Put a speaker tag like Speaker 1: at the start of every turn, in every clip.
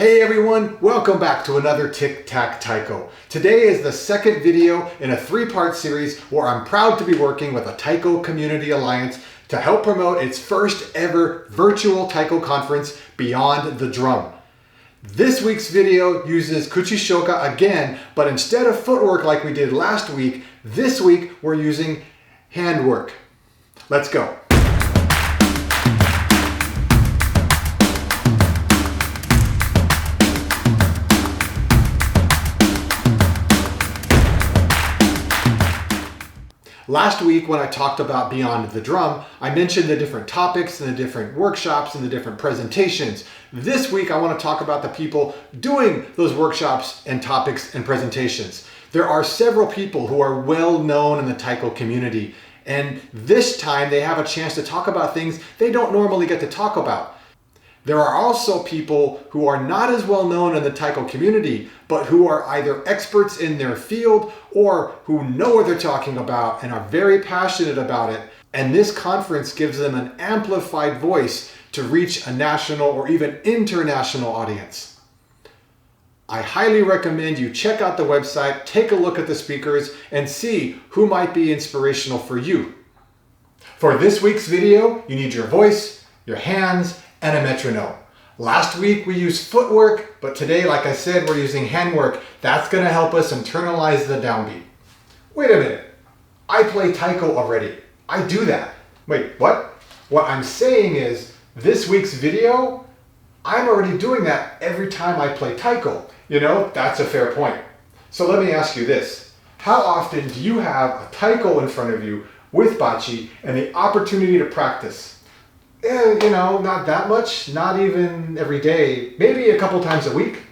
Speaker 1: Hey everyone, welcome back to another Tic Tac Taiko. Today is the second video in a three-part series where I'm proud to be working with the Taiko Community Alliance to help promote its first ever virtual Taiko conference, Beyond the Drum. This week's video uses Kuchishoga again, but instead of footwork like we did last week, this week we're using handwork. Let's go. Last week when I talked about Beyond the Drum, I mentioned the different topics and the different workshops and the different presentations. This week I want to talk about the people doing those workshops and topics and presentations. There are several people who are well known in the Taiko community, and this time they have a chance to talk about things they don't normally get to talk about. There are also people who are not as well known in the Taiko community, but who are either experts in their field or who know what they're talking about and are very passionate about it. And this conference gives them an amplified voice to reach a national or even international audience. I highly recommend you check out the website, take a look at the speakers, and see who might be inspirational for you. For this week's video, you need your voice, your hands, and a metronome. Last week we used footwork, but today, like I said, we're using handwork. That's gonna help us internalize the downbeat. Wait a minute, I play Taiko already. I do that. Wait, what? What I'm saying is, this week's video, I'm already doing that every time I play Taiko. You know, that's a fair point. So let me ask you this. How often do you have a Taiko in front of you with Bachi and the opportunity to practice? You know, not that much, not even every day, maybe a couple times a week.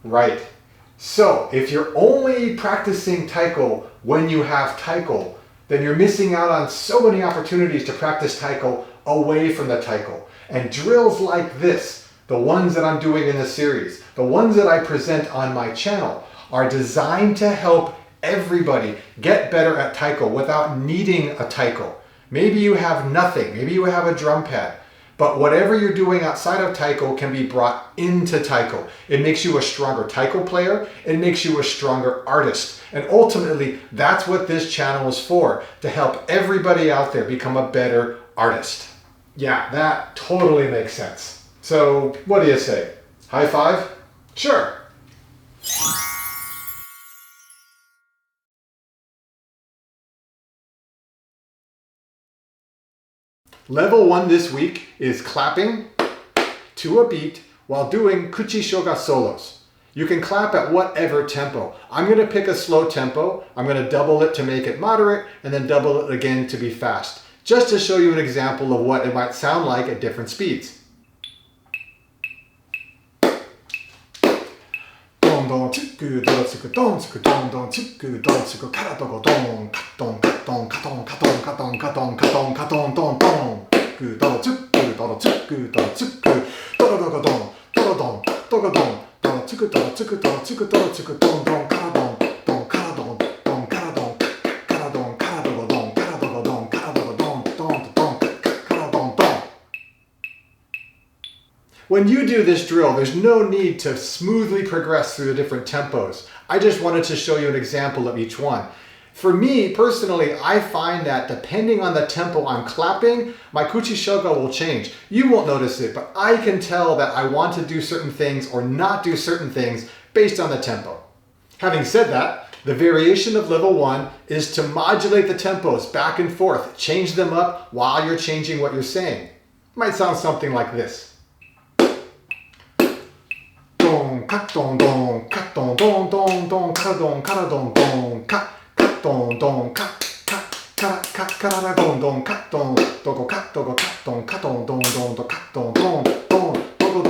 Speaker 1: Right. So if you're only practicing Taiko when you have Taiko, then you're missing out on so many opportunities to practice Taiko away from the Taiko. And drills like this, the ones that I'm doing in the series, the ones that I present on my channel, are designed to help everybody get better at Taiko without needing a Taiko. Maybe you have nothing, maybe you have a drum pad, but whatever you're doing outside of Taiko can be brought into Taiko. It makes you a stronger Taiko player, it makes you a stronger artist, and ultimately that's what this channel is for, to help everybody out there become a better artist. Yeah, that totally makes sense. So what do you say? High five? Sure. Level 1 this week is clapping to a beat while doing Kuchishoga solos. You can clap at whatever tempo. I'm going to pick a slow tempo. I'm going to double it to make it moderate and then double it again to be fast, just to show you an example of what it might sound like at different speeds. When you do this drill, there's no need to smoothly progress through the different tempos. I just wanted to show you an example of each one. For me, personally, I find that depending on the tempo I'm clapping, my Kuchishoga will change. You won't notice it, but I can tell that I want to do certain things or not do certain things based on the tempo. Having said that, the variation of level 1 is to modulate the tempos back and forth, change them up while you're changing what you're saying. It might sound something like this. Kat don don, kat don don don don, kara don kara don don, kat don don, kat kara kara don don, kat don dogo kat don don don do kat don don don dogo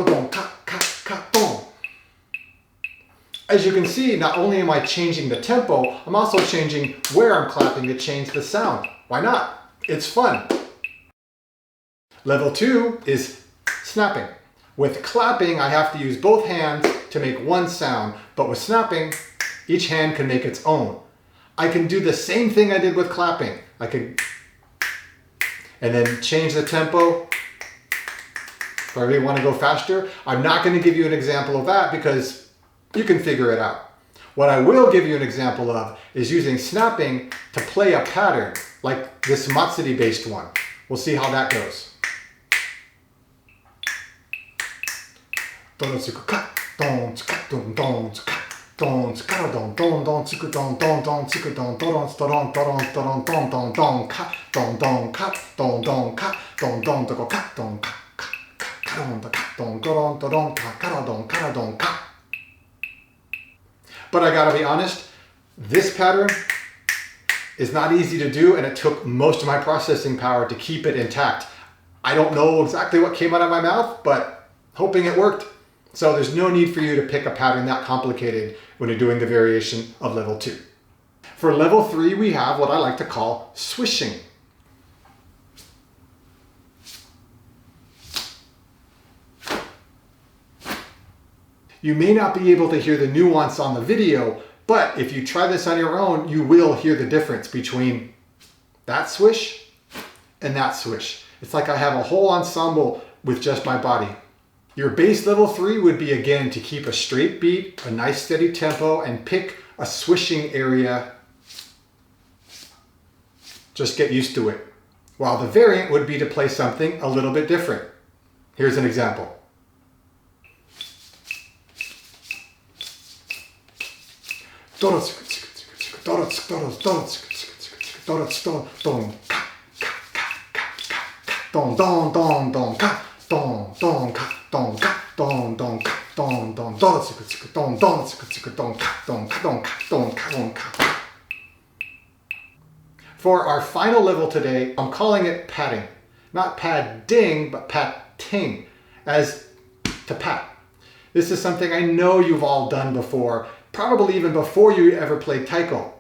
Speaker 1: don kat don. As you can see, not only am I changing the tempo, I'm also changing where I'm clapping to change the sound. Why not? It's fun. Level 2 is snapping. With clapping, I have to use both hands to make one sound, but with snapping, each hand can make its own. I can do the same thing I did with clapping. I could, and then change the tempo, If I really want to go faster, I'm not going to give you an example of that because you can figure it out. What I will give you an example of is using snapping to play a pattern like this Matsuri based one. We'll see how that goes. But I gotta be honest, this pattern is not easy to do, and it took most of my processing power to keep it intact. I don't know exactly what came out of my mouth, but hoping it worked. So there's no need for you to pick a pattern that complicated when you're doing the variation of level 2. For level 3, we have what I like to call swishing. You may not be able to hear the nuance on the video, but if you try this on your own, you will hear the difference between that swish and that swish. It's like I have a whole ensemble with just my body. Your base level 3 would be, again, to keep a straight beat, a nice steady tempo, and pick a swishing area. Just get used to it. While the variant would be to play something a little bit different. Here's an example. For our final level today, I'm calling it patting. Not padding, but patting, as to pat. This is something I know you've all done before, probably even before you ever played taiko.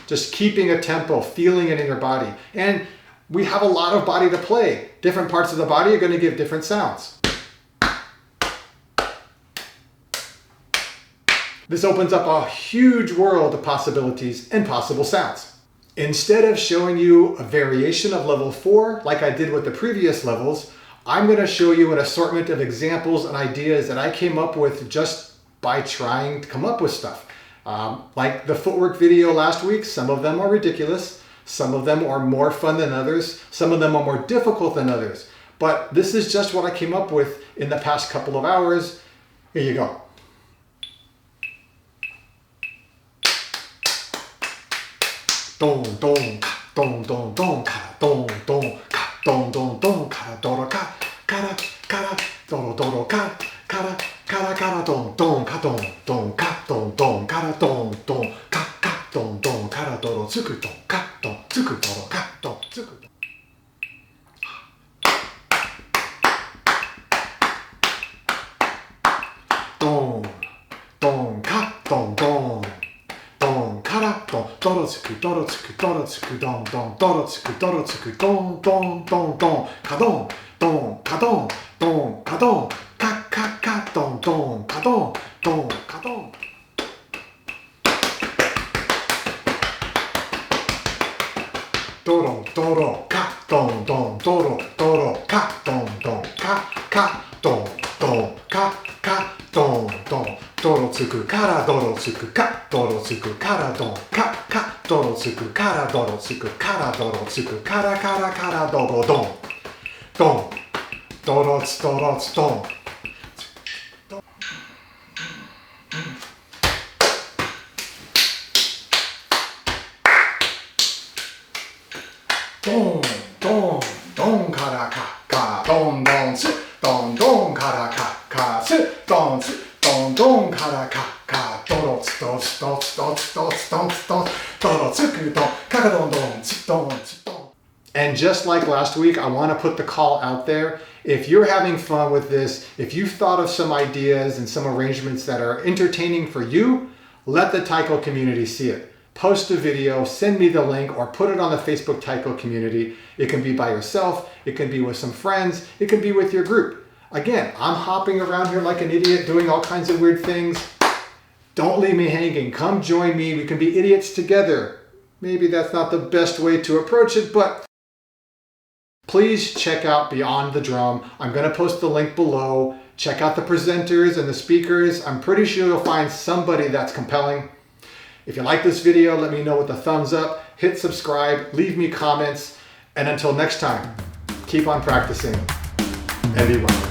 Speaker 1: Just keeping a tempo, feeling it in your body. And we have a lot of body to play. Different parts of the body are going to give different sounds. This opens up a huge world of possibilities and possible sounds. Instead of showing you a variation of level 4, like I did with the previous levels, I'm going to show you an assortment of examples and ideas that I came up with just by trying to come up with stuff. Like the footwork video last week, some of them are ridiculous, some of them are more fun than others, some of them are more difficult than others. But this is just what I came up with in the past couple of hours. Here you go. Don don ka don don don ka don don ka don don don ka doro ka kara kara doro doro ka kara kara kara don don ka don don ka don don kara don don ka ka don don kara doro tsuku don ka don tsuku doro ka don tsuku don don ka don don don kara don doro tsuku doro tsuku doro tsuku don don doro tsuku doro tsuku don don don don ka don don ka don don ka don ka ka ka don don ka don don ka don. Doro doro ka don don doro doro ka don don ka don don ka don don doro tsuku kara doro tsuku ka doro tsuku kara don ka doro tsuku kara doro tsuku kara doro tsuku kara kara kara doro don don doro tsu doro tsu don. Don don don kara ka don don tsu don don kara ka tsu don tsu don don kara ka doro tsu doro tsu doro tsu doro tsu doro tsu doro tsu doro tsuku don ka don don tsu don tsu don. And just like last week, I want to put the call out there. If you're having fun with this, if you've thought of some ideas and some arrangements that are entertaining for you, let the Taiko community see it. Post a video, send me the link, or put it on the Facebook Taiko community. It can be by yourself, it can be with some friends, it can be with your group. Again, I'm hopping around here like an idiot doing all kinds of weird things. Don't leave me hanging. Come join me. We can be idiots together. Maybe that's not the best way to approach it, but Please check out Beyond the Drum. I'm going to post the link below. Check out the presenters and the speakers. I'm pretty sure you'll find somebody that's compelling. If you like this video, let me know with a thumbs up. Hit subscribe, leave me comments, and until next time, keep on practicing and be well.